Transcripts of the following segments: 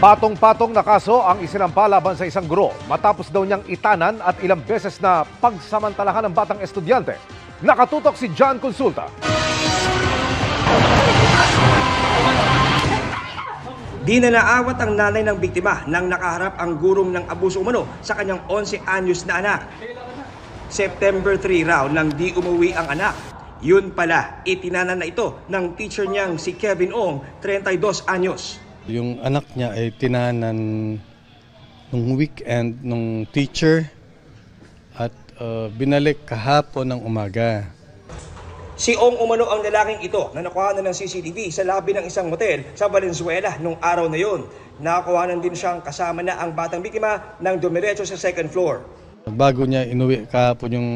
Patong-patong na kaso ang isinampa laban sa isang guro matapos daw niyang itanan at ilang beses na pagsamantalahan ng batang estudyante. Nakatutok si John Consulta. Di na naawat ang nanay ng biktima nang nakaharap ang gurong ng abuso umano sa kanyang 11 anyos na anak. September 3 raw nang di umuwi ang anak. Yun pala, itinanan na ito ng teacher niyang si Kevin Ong, 32 anyos. Yung anak niya ay tinanan nung weekend nung teacher at binalik kahapon ng umaga. Si Ong umano ang lalaking ito na nakuhanan ng CCTV sa labi ng isang motel sa Valenzuela nung araw na yon. Nakakuhanan din siyang kasama na ang batang biktima nang dumiretso sa second floor. Bago niya inuwi kahapon yung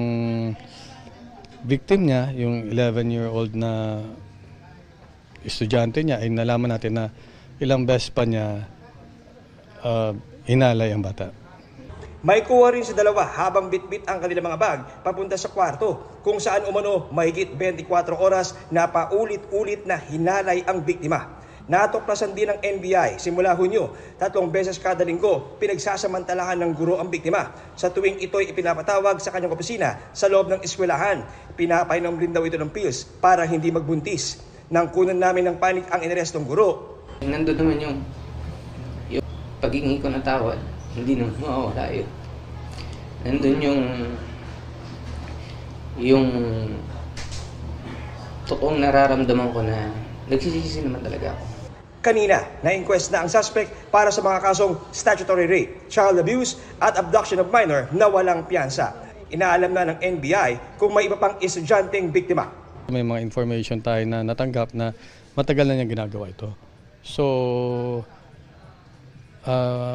victim niya, yung 11-year-old na estudyante niya, ay nalaman natin na ilang beses pa niya hinalay ang bata. May kuha rin sa dalawa habang bitbit ang kanilang mga bag papunta sa kwarto kung saan umano mahigit 24 oras na paulit-ulit na hinalay ang biktima. Natuklasan din ng NBI simula Hunyo, 3 beses kada linggo pinagsasamantalahan ng guro ang biktima. Sa tuwing ito'y ipinapatawag sa kanyang opisina sa loob ng eskwelahan, pinapainom rin daw ito ng pills para hindi magbuntis. Nang kunan namin ng panik ang inarestong guro. Nandun naman yung paghingi ko ng tawad, hindi naman mawawala yun. Nandun yung totoong nararamdaman ko na nagsisisi naman talaga ako. Kanina, na-inquest na ang suspect para sa mga kasong statutory rape, child abuse at abduction of minor na walang piyansa. Inaalam na ng NBI kung may iba pang estudyanteng biktima. May mga information tayo na natanggap na matagal na niya ginagawa ito. So,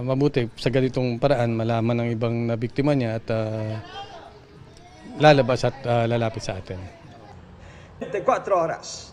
mabuti sa ganitong paraan malaman ng ibang nabiktima niya at lalabas at lalapit sa atin. 24 oras.